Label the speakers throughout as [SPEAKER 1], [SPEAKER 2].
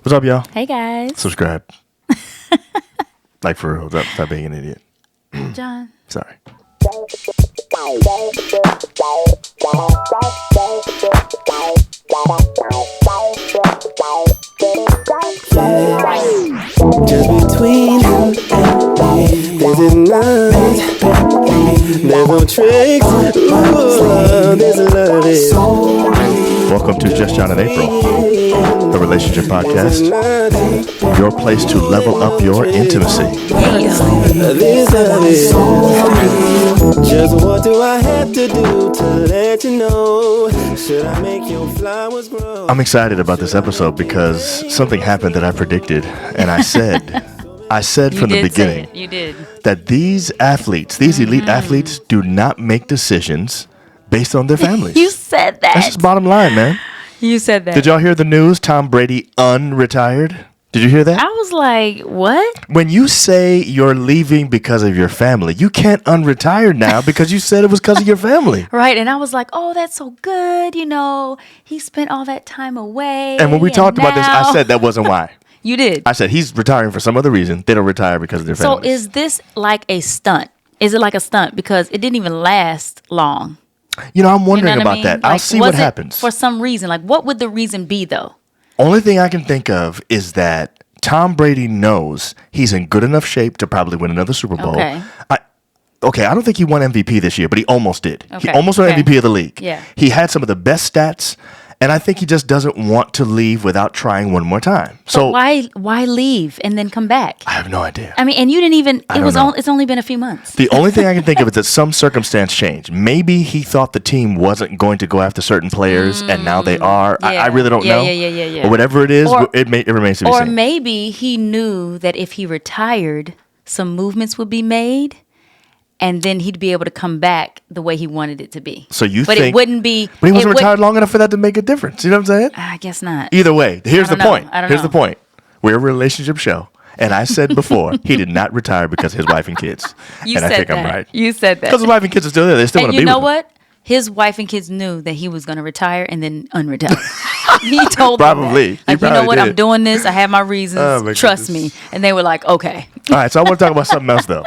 [SPEAKER 1] What's up, y'all?
[SPEAKER 2] Hey, guys.
[SPEAKER 1] Subscribe. Like, for real. Stop being an idiot.
[SPEAKER 2] John.
[SPEAKER 1] Sorry.
[SPEAKER 3] Just between you and me, there's a line, there's no tricks, ooh, there's a love.
[SPEAKER 1] Welcome to Just John and April, the relationship podcast, your place to level up your intimacy.
[SPEAKER 3] This love is just what do I have to do to let you know? Should I make your flowers grow?
[SPEAKER 1] I'm excited about this episode because something happened that I predicted, and I said from the beginning that these athletes, these elite athletes, do not make decisions based on their families.
[SPEAKER 2] You said that.
[SPEAKER 1] That's just bottom line, man.
[SPEAKER 2] You said that.
[SPEAKER 1] Did y'all hear the news? Tom Brady unretired. Did you hear that?
[SPEAKER 2] I was like, what?
[SPEAKER 1] When you say you're leaving because of your family, you can't unretire now because you said it was because of your family.
[SPEAKER 2] Right. And I was like, oh, that's so good. You know, he spent all that time away.
[SPEAKER 1] And when we talked about this, I said that wasn't why.
[SPEAKER 2] You did.
[SPEAKER 1] I said he's retiring for some other reason. They don't retire because of their families.
[SPEAKER 2] So is this like a stunt? Is it like a stunt? Because it didn't even last long.
[SPEAKER 1] You know, I'm wondering
[SPEAKER 2] You know what
[SPEAKER 1] about
[SPEAKER 2] I mean?
[SPEAKER 1] that.
[SPEAKER 2] Like,
[SPEAKER 1] I'll see what
[SPEAKER 2] it
[SPEAKER 1] happens.
[SPEAKER 2] For some reason. Like, what would the reason be, though?
[SPEAKER 1] Only thing I can think of is that Tom Brady knows he's in good enough shape to probably win another Super Bowl.
[SPEAKER 2] Okay.
[SPEAKER 1] I don't think he won MVP this year, but he almost did.
[SPEAKER 2] Okay.
[SPEAKER 1] He almost won MVP of the league.
[SPEAKER 2] Yeah.
[SPEAKER 1] He had some of the best stats, and I think he just doesn't want to leave without trying one more time. So
[SPEAKER 2] why leave and then come back?
[SPEAKER 1] I have no idea.
[SPEAKER 2] I mean, and you didn't even. It's only been a few months.
[SPEAKER 1] The only thing I can think of is that some circumstance changed. Maybe he thought the team wasn't going to go after certain players, and now they are.
[SPEAKER 2] Yeah.
[SPEAKER 1] I really don't know.
[SPEAKER 2] Yeah.
[SPEAKER 1] Or whatever it is, it remains to be seen.
[SPEAKER 2] Or maybe he knew that if he retired, some movements would be made, and then he'd be able to come back the way he wanted it to be.
[SPEAKER 1] So you
[SPEAKER 2] but
[SPEAKER 1] think?
[SPEAKER 2] It wouldn't be.
[SPEAKER 1] But he wasn't retired long enough for that to make a difference. You know what I'm saying?
[SPEAKER 2] I guess not.
[SPEAKER 1] Either way, here's the point. Here's the
[SPEAKER 2] know.
[SPEAKER 1] point. We're a relationship show. And I said before, he did not retire because of his wife and kids.
[SPEAKER 2] You
[SPEAKER 1] and
[SPEAKER 2] said
[SPEAKER 1] I think
[SPEAKER 2] that.
[SPEAKER 1] I'm right.
[SPEAKER 2] You said that.
[SPEAKER 1] Because his wife and kids are still there. They still want to be with him.
[SPEAKER 2] And you know what? His wife and kids knew that he was going to retire and then unretire. He told
[SPEAKER 1] Probably.
[SPEAKER 2] them that. Like, you know what?
[SPEAKER 1] Did.
[SPEAKER 2] I'm doing this. I have my reasons.
[SPEAKER 1] Oh,
[SPEAKER 2] Trust me. And they were like, okay.
[SPEAKER 1] All right. So I want to talk about something else, though.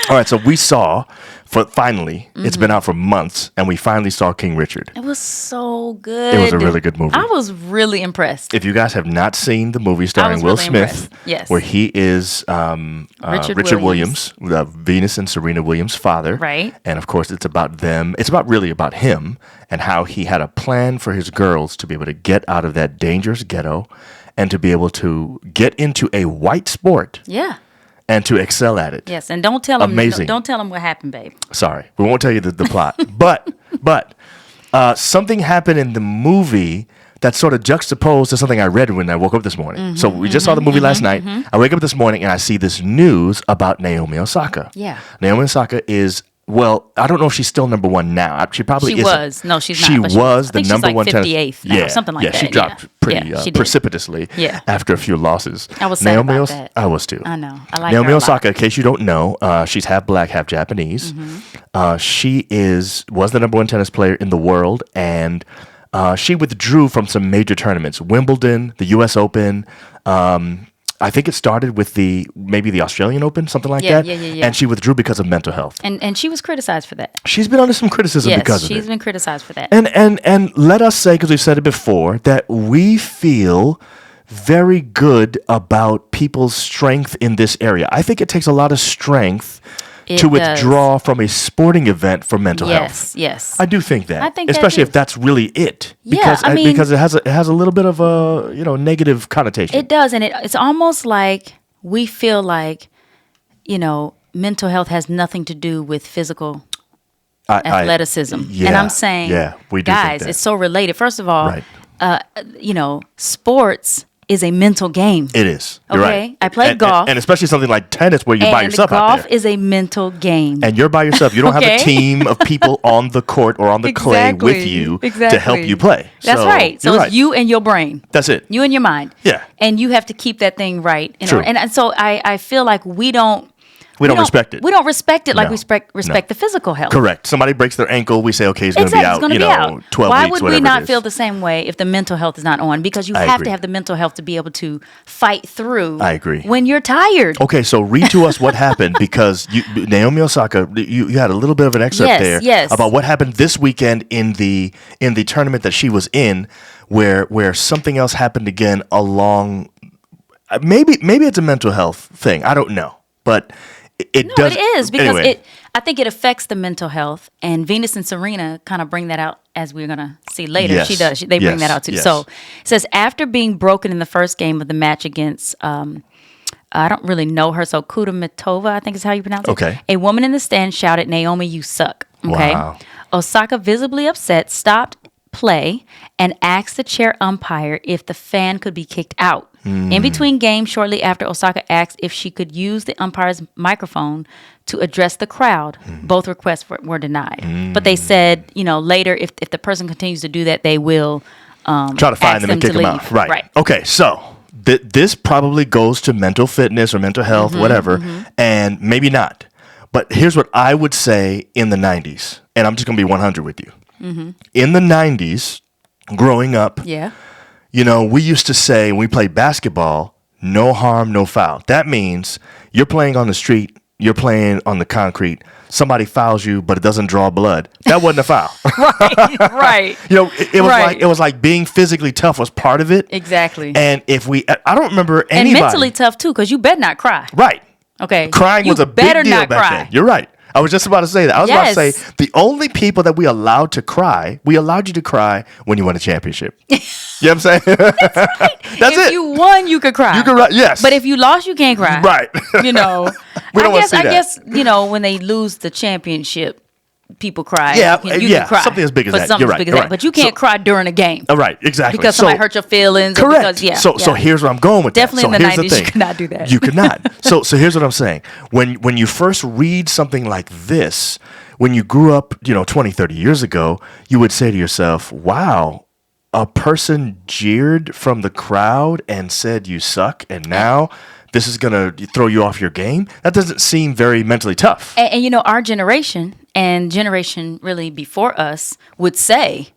[SPEAKER 1] All right. So we saw, finally, it's been out for months, and we finally saw King Richard.
[SPEAKER 2] It was so good.
[SPEAKER 1] It was a really good movie.
[SPEAKER 2] I was really impressed.
[SPEAKER 1] If you guys have not seen the movie starring Will Smith,
[SPEAKER 2] yes,
[SPEAKER 1] where he is Richard Williams, Venus and Serena Williams' father,
[SPEAKER 2] right?
[SPEAKER 1] And of course, it's about them. It's really about him and how he had a plan for his girls to be able to get out of that dangerous ghetto and to be able to get into a white sport.
[SPEAKER 2] Yeah.
[SPEAKER 1] And to excel at it.
[SPEAKER 2] Yes, and don't tell him.
[SPEAKER 1] Amazing.
[SPEAKER 2] Don't tell him what happened, babe.
[SPEAKER 1] Sorry, we won't tell you the plot. but something happened in the movie that sort of juxtaposed to something I read when I woke up this morning. So we just saw the movie last night. I wake up this morning and I see this news about Naomi Osaka.
[SPEAKER 2] Yeah.
[SPEAKER 1] Naomi Osaka is. Well, I don't know if she's still number one now. She probably isn't.
[SPEAKER 2] Was. No, she's not.
[SPEAKER 1] She was the number
[SPEAKER 2] she's like
[SPEAKER 1] one
[SPEAKER 2] 58th now,
[SPEAKER 1] tennis.
[SPEAKER 2] or something like that.
[SPEAKER 1] She dropped pretty precipitously after a few losses.
[SPEAKER 2] I was sad about that.
[SPEAKER 1] I was too.
[SPEAKER 2] I know. I like
[SPEAKER 1] Naomi
[SPEAKER 2] her
[SPEAKER 1] Osaka, in case you don't know, she's half black, half Japanese. She was the number one tennis player in the world, and she withdrew from some major tournaments. Wimbledon, the U.S. Open, I think it started with maybe the Australian Open, something like that. Yeah. And she withdrew because of mental health.
[SPEAKER 2] And she was criticized for that.
[SPEAKER 1] She's been under some criticism because of it.
[SPEAKER 2] She's been criticized for that.
[SPEAKER 1] And let us say, because we've said it before, that we feel very good about people's strength in this area. I think it takes a lot of strength to withdraw from a sporting event for mental health.
[SPEAKER 2] Yes.
[SPEAKER 1] I do think that.
[SPEAKER 2] I think
[SPEAKER 1] especially if that's really it. Because because it has a little bit of a negative connotation.
[SPEAKER 2] It does, and it's almost like we feel like mental health has nothing to do with physical athleticism. And I'm saying,
[SPEAKER 1] we do
[SPEAKER 2] guys,
[SPEAKER 1] think that.
[SPEAKER 2] it's so related. First of all, sports is a mental game.
[SPEAKER 1] It is.
[SPEAKER 2] Okay,
[SPEAKER 1] You're right.
[SPEAKER 2] I played golf,
[SPEAKER 1] and especially something like tennis, where you're by yourself out there.
[SPEAKER 2] Golf is a mental game,
[SPEAKER 1] and you're by yourself. You don't have a team of people on the court or on the clay with you to help you play.
[SPEAKER 2] That's right. So it's you and your brain.
[SPEAKER 1] That's it.
[SPEAKER 2] You and your mind.
[SPEAKER 1] Yeah.
[SPEAKER 2] And you have to keep that thing right.
[SPEAKER 1] True.
[SPEAKER 2] And so I feel like we don't
[SPEAKER 1] We don't respect it.
[SPEAKER 2] We don't respect it like
[SPEAKER 1] No.
[SPEAKER 2] we respect the physical health.
[SPEAKER 1] Correct. Somebody breaks their ankle, we say, okay, he's going to
[SPEAKER 2] Exactly,
[SPEAKER 1] be
[SPEAKER 2] it's
[SPEAKER 1] out,
[SPEAKER 2] gonna be out.
[SPEAKER 1] 12
[SPEAKER 2] Why
[SPEAKER 1] weeks,
[SPEAKER 2] would
[SPEAKER 1] whatever
[SPEAKER 2] we not
[SPEAKER 1] it is.
[SPEAKER 2] feel the same way if the mental health is not on? Because you
[SPEAKER 1] I
[SPEAKER 2] have
[SPEAKER 1] agree.
[SPEAKER 2] to have the mental health to be able to fight through.
[SPEAKER 1] I agree.
[SPEAKER 2] When you're tired.
[SPEAKER 1] Okay, so read to us what happened because Naomi Osaka, you had a little bit of an excerpt there about what happened this weekend in the tournament that she was in, where something else happened again along. Maybe it's a mental health thing. I don't know, but it does.
[SPEAKER 2] It is because
[SPEAKER 1] anyway.
[SPEAKER 2] I think it affects the mental health, and Venus and Serena kind of bring that out as we're gonna see later.
[SPEAKER 1] Yes.
[SPEAKER 2] She does. They bring that out too.
[SPEAKER 1] Yes.
[SPEAKER 2] So it says after being broken in the first game of the match against. I don't really know her, so Kudermetova, I think is how you pronounce it.
[SPEAKER 1] Okay.
[SPEAKER 2] A woman in the stand shouted, "Naomi, you suck." Okay.
[SPEAKER 1] Wow.
[SPEAKER 2] Osaka, visibly upset, stopped play and asked the chair umpire if the fan could be kicked out. In between games, shortly after, Osaka asked if she could use the umpire's microphone to address the crowd. Both requests were denied. But they said, later, if the person continues to do that, they will
[SPEAKER 1] try to find them and kick them out. Right. Okay, so this probably goes to mental fitness or mental health, whatever, and maybe not. But here's what I would say in the 90s, and I'm just going to be 100 with you. In the 90s, growing up, we used to say when we played basketball, no harm, no foul. That means you're playing on the street, you're playing on the concrete, somebody fouls you, but it doesn't draw blood. That wasn't a foul.
[SPEAKER 2] Right.
[SPEAKER 1] It was like being physically tough was part of it.
[SPEAKER 2] Exactly.
[SPEAKER 1] And I don't remember anybody.
[SPEAKER 2] And mentally tough too, because you better not cry.
[SPEAKER 1] Right.
[SPEAKER 2] Okay.
[SPEAKER 1] Crying was a big
[SPEAKER 2] better
[SPEAKER 1] deal
[SPEAKER 2] not
[SPEAKER 1] back
[SPEAKER 2] cry.
[SPEAKER 1] then. You're right. I was just about to say that. I was about to say the only people that we allowed you to cry when you won a championship. You know what I'm saying? That's
[SPEAKER 2] if
[SPEAKER 1] it.
[SPEAKER 2] you won, you could cry.
[SPEAKER 1] You could cry, yes.
[SPEAKER 2] But if you lost, you can't cry.
[SPEAKER 1] Right.
[SPEAKER 2] We don't
[SPEAKER 1] want to see that.
[SPEAKER 2] I guess, when they lose the championship, people cry.
[SPEAKER 1] Yeah,
[SPEAKER 2] you can cry.
[SPEAKER 1] something as big as
[SPEAKER 2] for
[SPEAKER 1] that.
[SPEAKER 2] something
[SPEAKER 1] You're
[SPEAKER 2] as big
[SPEAKER 1] right,
[SPEAKER 2] as
[SPEAKER 1] you're
[SPEAKER 2] that. But you can't cry during a game.
[SPEAKER 1] Right, exactly.
[SPEAKER 2] Because somebody hurt your feelings.
[SPEAKER 1] Correct.
[SPEAKER 2] Or because,
[SPEAKER 1] So here's where I'm going with
[SPEAKER 2] Definitely
[SPEAKER 1] that.
[SPEAKER 2] in the
[SPEAKER 1] Here's
[SPEAKER 2] 90s, you could not do that.
[SPEAKER 1] You could not. So here's what I'm saying. When you first read something like this, when you grew up, 20, 30 years ago, you would say to yourself, wow, a person jeered from the crowd and said you suck, and now this is going to throw you off your game? That doesn't seem very mentally tough.
[SPEAKER 2] And our generation and generation really before us would say,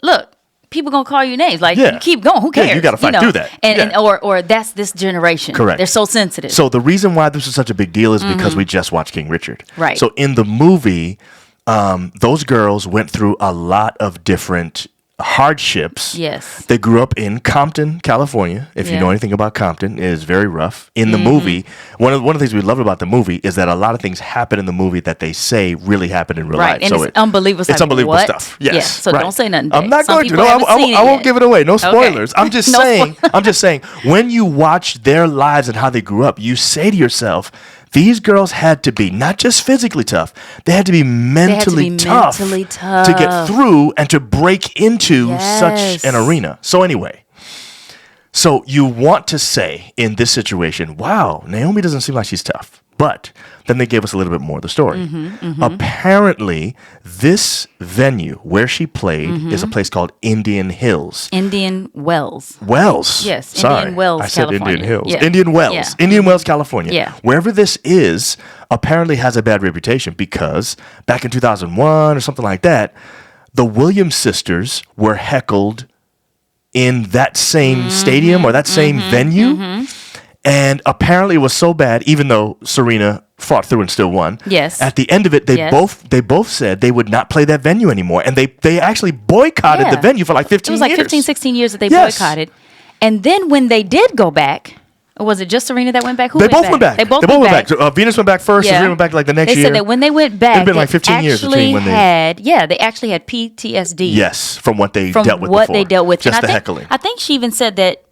[SPEAKER 2] look, people gonna call you names. Like, you keep going. Who cares?
[SPEAKER 1] Yeah, you got to fight through that.
[SPEAKER 2] Or that's this generation.
[SPEAKER 1] Correct.
[SPEAKER 2] They're so sensitive.
[SPEAKER 1] So the reason why this is such a big deal is because we just watched King Richard.
[SPEAKER 2] Right.
[SPEAKER 1] So in the movie, those girls went through a lot of different hardships.
[SPEAKER 2] Yes.
[SPEAKER 1] They grew up in Compton, California. If you know anything about Compton, it is very rough. In the movie, one of the things we loved about the movie is that a lot of things happen in the movie that they say really happened in real life.
[SPEAKER 2] And so it's unbelievable.
[SPEAKER 1] It's unbelievable stuff. Yes.
[SPEAKER 2] Yeah, so don't say nothing.
[SPEAKER 1] I'm not
[SPEAKER 2] Some
[SPEAKER 1] going to.
[SPEAKER 2] people
[SPEAKER 1] No,
[SPEAKER 2] haven't seen it
[SPEAKER 1] I won't
[SPEAKER 2] yet.
[SPEAKER 1] give it away. No spoilers.
[SPEAKER 2] Okay.
[SPEAKER 1] I'm just
[SPEAKER 2] No
[SPEAKER 1] saying. I'm just saying. When you watch their lives and how they grew up, you say to yourself, these girls had to be not just physically tough, they had to be mentally tough to get through and to break into such an arena. So anyway, so you want to say in this situation, wow, Naomi doesn't seem like she's tough. But then they gave us a little bit more of the story. Apparently, this venue where she played is a place called Indian Hills.
[SPEAKER 2] Indian Wells.
[SPEAKER 1] Wells.
[SPEAKER 2] Yes,
[SPEAKER 1] Sorry.
[SPEAKER 2] Indian Wells,
[SPEAKER 1] I said
[SPEAKER 2] California.
[SPEAKER 1] Indian Hills.
[SPEAKER 2] Yeah.
[SPEAKER 1] Indian Wells.
[SPEAKER 2] Yeah.
[SPEAKER 1] Indian Wells, California.
[SPEAKER 2] Yeah.
[SPEAKER 1] Wherever this is, apparently has a bad reputation because back in 2001 or something like that, the Williams sisters were heckled in that same stadium or that same venue. And apparently it was so bad, even though Serena fought through and still won.
[SPEAKER 2] Yes.
[SPEAKER 1] At the end of it, they both said they would not play that venue anymore. And they actually boycotted the venue for like 15 years.
[SPEAKER 2] It was like 15, 16 years that they boycotted. And then when they did go back, or was it just Serena that went back?
[SPEAKER 1] They both went back. They both went back. So, Venus went back first, Serena went back like the next year.
[SPEAKER 2] They said that when they went back,
[SPEAKER 1] it'd been like 15 years between when they...
[SPEAKER 2] they actually had PTSD.
[SPEAKER 1] Yes, from what they dealt with before.
[SPEAKER 2] They dealt with.
[SPEAKER 1] Just
[SPEAKER 2] and
[SPEAKER 1] the heckling.
[SPEAKER 2] I think she even said that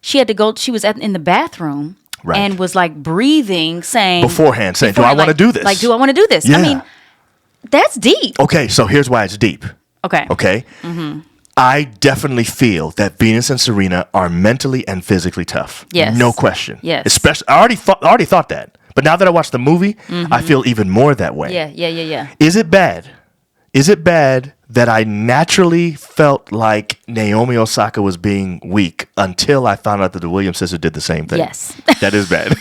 [SPEAKER 2] she had to go, she was in the bathroom.
[SPEAKER 1] Right.
[SPEAKER 2] And was like breathing, saying
[SPEAKER 1] beforehand, do I want to do this?
[SPEAKER 2] Like, do I want to do this?
[SPEAKER 1] Yeah.
[SPEAKER 2] I mean, that's deep.
[SPEAKER 1] Okay, so here's why it's deep. Okay. I definitely feel that Venus and Serena are mentally and physically tough.
[SPEAKER 2] Yes.
[SPEAKER 1] No question.
[SPEAKER 2] Yes.
[SPEAKER 1] Especially, I already thought that, but now that I watched the movie, I feel even more that way.
[SPEAKER 2] Yeah.
[SPEAKER 1] Is it bad? Is it bad that I naturally felt like Naomi Osaka was being weak until I found out that the Williams sisters did the same thing?
[SPEAKER 2] Yes.
[SPEAKER 1] That is bad.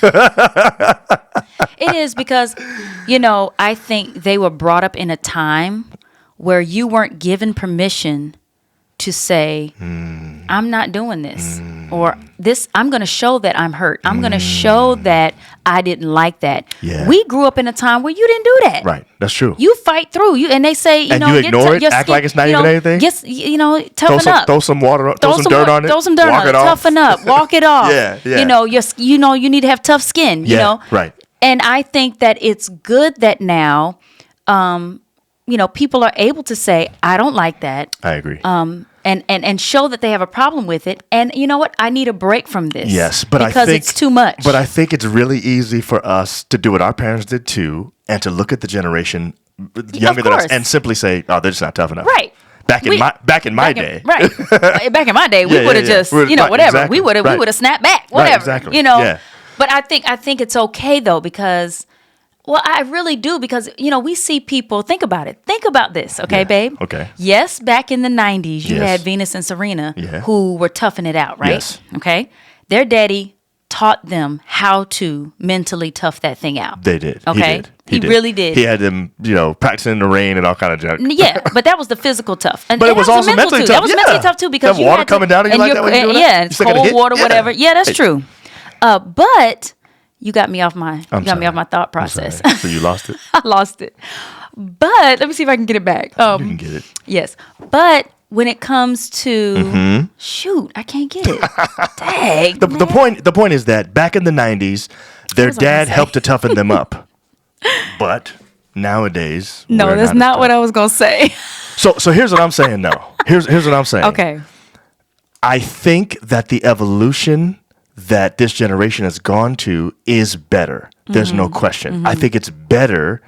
[SPEAKER 2] It is because, I think they were brought up in a time where you weren't given permission to say, I'm not doing this, or this, I'm going to show that I'm hurt. I'm going to show that I didn't like that.
[SPEAKER 1] Yeah.
[SPEAKER 2] We grew up in a time where you didn't do that.
[SPEAKER 1] Right. That's true.
[SPEAKER 2] You fight through. And they say,
[SPEAKER 1] and you ignore it, act like it's not even anything.
[SPEAKER 2] Yes, toughen up.
[SPEAKER 1] Throw some water, throw some dirt on it.
[SPEAKER 2] Throw some dirt on it. Toughen up. Walk it off.
[SPEAKER 1] Yeah.
[SPEAKER 2] You need to have tough skin.
[SPEAKER 1] Right.
[SPEAKER 2] And I think that it's good that now, people are able to say, I don't like that.
[SPEAKER 1] I agree.
[SPEAKER 2] And show that they have a problem with it. And you know what? I need a break from this.
[SPEAKER 1] Yes, but
[SPEAKER 2] because it's too much.
[SPEAKER 1] But I think it's really easy for us to do what our parents did too, and to look at the generation younger than us and simply say, "Oh, they're just not tough enough."
[SPEAKER 2] Right.
[SPEAKER 1] Back in my day.
[SPEAKER 2] Right. Back in my day, we would have just, whatever.
[SPEAKER 1] Exactly,
[SPEAKER 2] we would have snapped back. Whatever.
[SPEAKER 1] Right, exactly. Yeah.
[SPEAKER 2] But I think it's okay though, because. Well, I really do, because, we see people, think about it. Think about this, okay, babe?
[SPEAKER 1] Okay.
[SPEAKER 2] Yes, back in the 90s, you had Venus and Serena who were toughing it out, right?
[SPEAKER 1] Yes.
[SPEAKER 2] Okay? Their daddy taught them how to mentally tough that thing out.
[SPEAKER 1] They did.
[SPEAKER 2] Okay? He really did.
[SPEAKER 1] He had them, practicing in the rain and all kind of junk.
[SPEAKER 2] Yeah, but that was the physical tough.
[SPEAKER 1] But it was also mentally tough.
[SPEAKER 2] That was mentally tough, too, because
[SPEAKER 1] you water coming down and you like that when you do that?
[SPEAKER 2] Yeah, it's cold water, whatever. Yeah, that's true. But... You got me off my thought process.
[SPEAKER 1] So you lost it?
[SPEAKER 2] I lost it. But let me see if I can get it back.
[SPEAKER 1] You can get it.
[SPEAKER 2] Yes. But when it comes to shoot, I can't get it. Dang.
[SPEAKER 1] The point is that back in the 90s, their dad helped to toughen them up. But nowadays,
[SPEAKER 2] no, that's not what I was gonna say.
[SPEAKER 1] So here's what I'm saying. No, here's what I'm saying.
[SPEAKER 2] Okay.
[SPEAKER 1] I think that the evolution that this generation has gone to is better. There's no question. I think it's better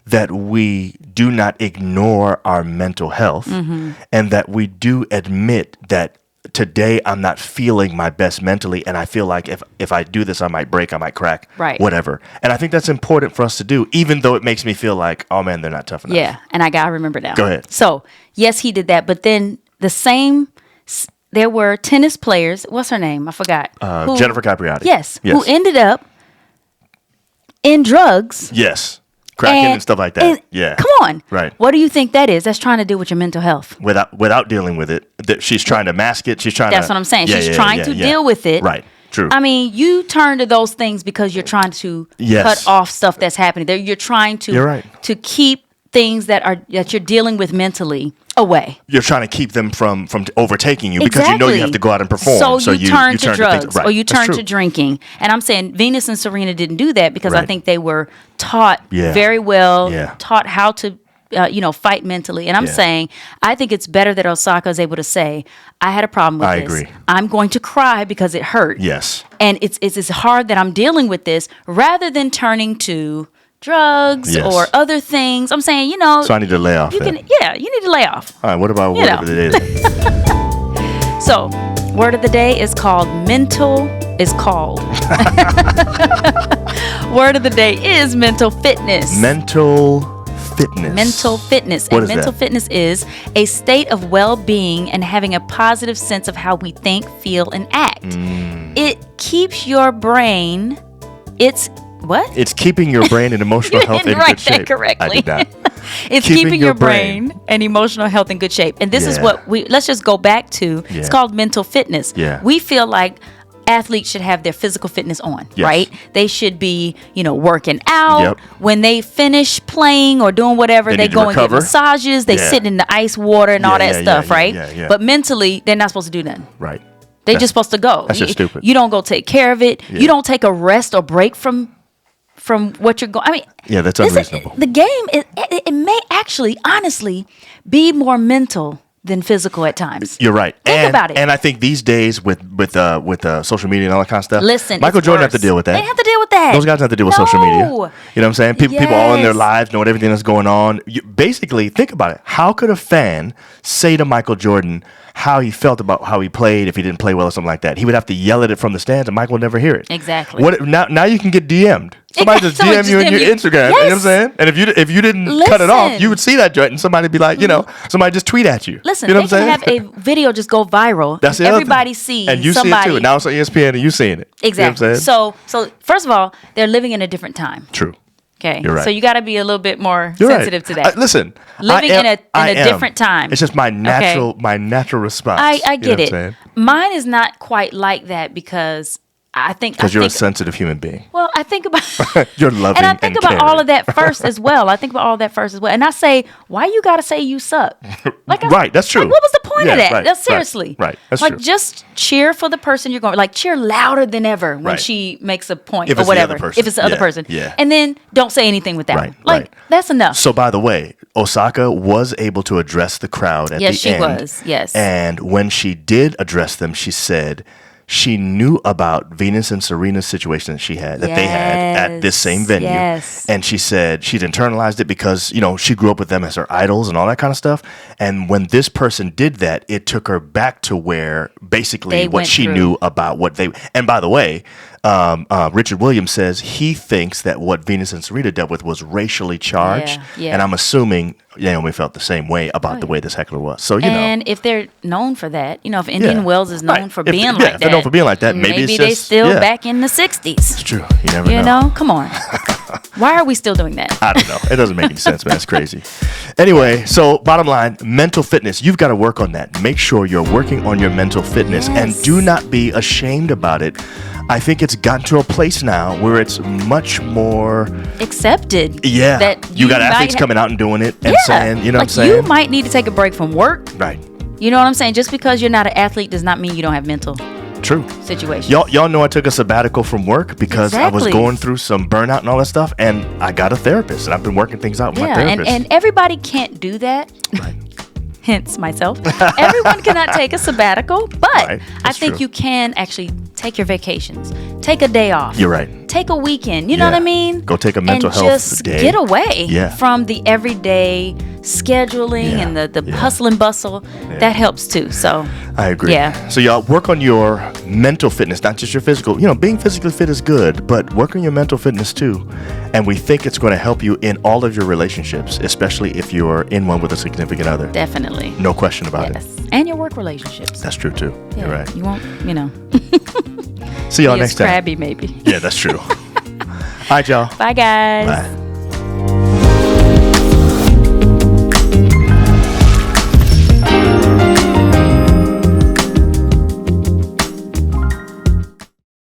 [SPEAKER 1] that we do not ignore our mental health and that we do admit that today I'm not feeling my best mentally, and I feel like if I do this, I might break, I might crack, whatever. And I think that's important for us to do, even though it makes me feel like, oh man, they're not tough enough.
[SPEAKER 2] Yeah, and I gotta remember now.
[SPEAKER 1] Go ahead.
[SPEAKER 2] So, yes, he did that, but then there were tennis players. What's her name? I forgot.
[SPEAKER 1] Jennifer Capriati.
[SPEAKER 2] Yes. Who ended up in drugs.
[SPEAKER 1] Yes. Cracking and stuff like that. Yeah.
[SPEAKER 2] Come on.
[SPEAKER 1] Right.
[SPEAKER 2] What do you think that is? That's trying to deal with your mental health.
[SPEAKER 1] Without dealing with it. She's trying to mask it.
[SPEAKER 2] That's what I'm saying. She's trying to deal with it.
[SPEAKER 1] Right. True.
[SPEAKER 2] I mean, you turn to those things because you're trying to cut off stuff that's happening. You're trying to keep things that you're dealing with mentally away.
[SPEAKER 1] You're trying to keep them from overtaking you because you know you have to go out and perform.
[SPEAKER 2] So you turn to drugs
[SPEAKER 1] or
[SPEAKER 2] you turn to drinking. And I'm saying Venus and Serena didn't do that because I think they were taught very well, taught how to fight mentally. And I'm saying, I think it's better that Osaka is able to say, I had a problem with this.
[SPEAKER 1] I agree.
[SPEAKER 2] I'm going to cry because it hurt.
[SPEAKER 1] Yes.
[SPEAKER 2] And it's hard that I'm dealing with this, rather than turning to drugs or other things. I'm saying,
[SPEAKER 1] So I need to lay off.
[SPEAKER 2] You need to lay off.
[SPEAKER 1] All right, what about word of the day then?
[SPEAKER 2] So, word of the day is called mental. Word of the day is mental fitness.
[SPEAKER 1] Mental fitness.
[SPEAKER 2] Mental fitness.
[SPEAKER 1] What
[SPEAKER 2] and
[SPEAKER 1] is
[SPEAKER 2] mental
[SPEAKER 1] that?
[SPEAKER 2] fitness is a state of well-being and having a positive sense of how we think, feel, and act. It keeps your brain. It's
[SPEAKER 1] keeping your brain and emotional health in good shape.
[SPEAKER 2] That correctly.
[SPEAKER 1] I did not.
[SPEAKER 2] It's keeping your brain and emotional health in good shape. And this is what let's just go back to. It's called mental fitness.
[SPEAKER 1] Yeah.
[SPEAKER 2] We feel like athletes should have their physical fitness on, right? They should be, working out. When they finish playing or doing whatever, they go and get massages. They sit in the ice water and all that stuff, right?
[SPEAKER 1] Yeah.
[SPEAKER 2] But mentally, they're not supposed to do nothing.
[SPEAKER 1] Right.
[SPEAKER 2] They're just supposed to go.
[SPEAKER 1] That's just stupid.
[SPEAKER 2] You don't go take care of it. You don't take a rest or break from what you're going. I mean,
[SPEAKER 1] that's unreasonable.
[SPEAKER 2] The game it may actually, honestly, be more mental than physical at times.
[SPEAKER 1] You're right.
[SPEAKER 2] Think about it.
[SPEAKER 1] And I think these days with social media and all that kind of stuff.
[SPEAKER 2] Listen,
[SPEAKER 1] Michael Jordan have to deal with that.
[SPEAKER 2] They have to deal with that.
[SPEAKER 1] Those guys have to deal with social media. You know what I'm saying? People all in their lives know everything that's going on. Basically, think about it. How could a fan say to Michael Jordan how he felt about how he played if he didn't play well or something like that? He would have to yell at it from the stands, and Michael would never hear it.
[SPEAKER 2] Exactly.
[SPEAKER 1] Now you can get DM'd. Somebody just
[SPEAKER 2] Someone
[SPEAKER 1] DM you in your Instagram. You know what I'm saying? And if you didn't cut it off,
[SPEAKER 2] Listen.
[SPEAKER 1] you would see that joint, and somebody be like, somebody just tweet at you.
[SPEAKER 2] Listen,
[SPEAKER 1] you know
[SPEAKER 2] they can have a video just go viral.
[SPEAKER 1] That's
[SPEAKER 2] and
[SPEAKER 1] the other
[SPEAKER 2] everybody
[SPEAKER 1] thing.
[SPEAKER 2] sees
[SPEAKER 1] and you
[SPEAKER 2] somebody.
[SPEAKER 1] see it too. Now it's on ESPN, and you seeing it.
[SPEAKER 2] Exactly.
[SPEAKER 1] You know what I'm saying?
[SPEAKER 2] So first of all, they're living in a different time.
[SPEAKER 1] True.
[SPEAKER 2] Okay.
[SPEAKER 1] You're right.
[SPEAKER 2] So you got to be a little bit more
[SPEAKER 1] You're
[SPEAKER 2] sensitive to that.
[SPEAKER 1] Listen,
[SPEAKER 2] Living in a
[SPEAKER 1] am.
[SPEAKER 2] different time.
[SPEAKER 1] It's just my natural response.
[SPEAKER 2] I
[SPEAKER 1] You know
[SPEAKER 2] get
[SPEAKER 1] what I'm saying?
[SPEAKER 2] it. Mine is not quite like that because I think
[SPEAKER 1] Because you're a sensitive human being.
[SPEAKER 2] Well, I think about
[SPEAKER 1] You're loving
[SPEAKER 2] and I think
[SPEAKER 1] and
[SPEAKER 2] about all
[SPEAKER 1] caring.
[SPEAKER 2] of that first as well. And I say, why you gotta say you suck?
[SPEAKER 1] Right, that's true.
[SPEAKER 2] Like, what was the point
[SPEAKER 1] Yeah,
[SPEAKER 2] of that?
[SPEAKER 1] right,
[SPEAKER 2] That's seriously.
[SPEAKER 1] right, that's
[SPEAKER 2] like
[SPEAKER 1] true.
[SPEAKER 2] just cheer for the person you're going. Like cheer louder than ever when
[SPEAKER 1] Right.
[SPEAKER 2] she makes a point
[SPEAKER 1] If
[SPEAKER 2] or
[SPEAKER 1] it's the
[SPEAKER 2] whatever.
[SPEAKER 1] other person.
[SPEAKER 2] If it's the other
[SPEAKER 1] Yeah,
[SPEAKER 2] person,
[SPEAKER 1] yeah.
[SPEAKER 2] and then don't say anything with that
[SPEAKER 1] Right,
[SPEAKER 2] one. Like
[SPEAKER 1] right.
[SPEAKER 2] that's enough.
[SPEAKER 1] So, by the way, Osaka was able to address the crowd at
[SPEAKER 2] Yes,
[SPEAKER 1] the
[SPEAKER 2] she
[SPEAKER 1] end.
[SPEAKER 2] was, yes.
[SPEAKER 1] And when she did address them, she said she knew about Venus and Serena's situation that they had at this same venue.
[SPEAKER 2] Yes.
[SPEAKER 1] And she said she'd internalized it because, she grew up with them as her idols and all that kind of stuff. And when this person did that, it took her back to where basically
[SPEAKER 2] They
[SPEAKER 1] what
[SPEAKER 2] went
[SPEAKER 1] she
[SPEAKER 2] through.
[SPEAKER 1] knew about what they. And by the way, Richard Williams says he thinks that what Venus and Serena dealt with was racially charged.
[SPEAKER 2] Yeah.
[SPEAKER 1] And I'm assuming Naomi felt the same way about the way this heckler was. So,
[SPEAKER 2] and if they're known for that, if Indian
[SPEAKER 1] Yeah.
[SPEAKER 2] Wells is known
[SPEAKER 1] Right.
[SPEAKER 2] for
[SPEAKER 1] If-
[SPEAKER 2] being
[SPEAKER 1] yeah,
[SPEAKER 2] like
[SPEAKER 1] if
[SPEAKER 2] that,
[SPEAKER 1] they're known for being like that, maybe it's
[SPEAKER 2] they
[SPEAKER 1] just-
[SPEAKER 2] still
[SPEAKER 1] yeah.
[SPEAKER 2] back in the 60s.
[SPEAKER 1] it's true. You never know.
[SPEAKER 2] Come on. Why are we still doing that?
[SPEAKER 1] I don't know. It doesn't make any sense, man. It's crazy. Anyway, so bottom line, mental fitness. You've got to work on that. Make sure you're working on your mental fitness and
[SPEAKER 2] Yes.
[SPEAKER 1] do not be ashamed about it. I think it's gotten to a place now where it's much more,
[SPEAKER 2] Accepted.
[SPEAKER 1] yeah.
[SPEAKER 2] That
[SPEAKER 1] You got
[SPEAKER 2] might
[SPEAKER 1] athletes coming out and doing it and
[SPEAKER 2] Yeah.
[SPEAKER 1] saying, you know
[SPEAKER 2] like
[SPEAKER 1] what I'm saying?
[SPEAKER 2] you might need to take a break from work.
[SPEAKER 1] Right.
[SPEAKER 2] You know what I'm saying? Just because you're not an athlete does not mean you don't have mental
[SPEAKER 1] True.
[SPEAKER 2] situations.
[SPEAKER 1] Y'all know I took a sabbatical from work because I was
[SPEAKER 2] Exactly.
[SPEAKER 1] going through some burnout and all that stuff, and I got a therapist, and I've been working things out with my
[SPEAKER 2] Yeah,
[SPEAKER 1] therapist.
[SPEAKER 2] and everybody can't do that.
[SPEAKER 1] Right.
[SPEAKER 2] Hence myself. Everyone cannot take a sabbatical, but
[SPEAKER 1] Right,
[SPEAKER 2] I
[SPEAKER 1] that's
[SPEAKER 2] think
[SPEAKER 1] true.
[SPEAKER 2] you can actually take your vacations, take a day off.
[SPEAKER 1] You're right.
[SPEAKER 2] Take a weekend. You know
[SPEAKER 1] Yeah.
[SPEAKER 2] what I mean?
[SPEAKER 1] Go take a mental
[SPEAKER 2] and
[SPEAKER 1] health
[SPEAKER 2] just
[SPEAKER 1] day.
[SPEAKER 2] get away
[SPEAKER 1] Yeah.
[SPEAKER 2] from the everyday scheduling
[SPEAKER 1] Yeah,
[SPEAKER 2] and the
[SPEAKER 1] yeah.
[SPEAKER 2] hustle and bustle. That helps too. So
[SPEAKER 1] I agree.
[SPEAKER 2] Yeah.
[SPEAKER 1] So y'all work on your mental fitness, not just your physical. Being physically fit is good, but work on your mental fitness too. And we think it's going to help you in all of your relationships, especially if you're in one with a significant other.
[SPEAKER 2] definitely.
[SPEAKER 1] No question about
[SPEAKER 2] Yes.
[SPEAKER 1] it.
[SPEAKER 2] And your work relationships.
[SPEAKER 1] That's true too.
[SPEAKER 2] Yeah,
[SPEAKER 1] You're right.
[SPEAKER 2] You won't,
[SPEAKER 1] See y'all
[SPEAKER 2] be as
[SPEAKER 1] next time.
[SPEAKER 2] crabby maybe.
[SPEAKER 1] Yeah, that's true. All right, y'all.
[SPEAKER 2] Bye guys.
[SPEAKER 1] Bye.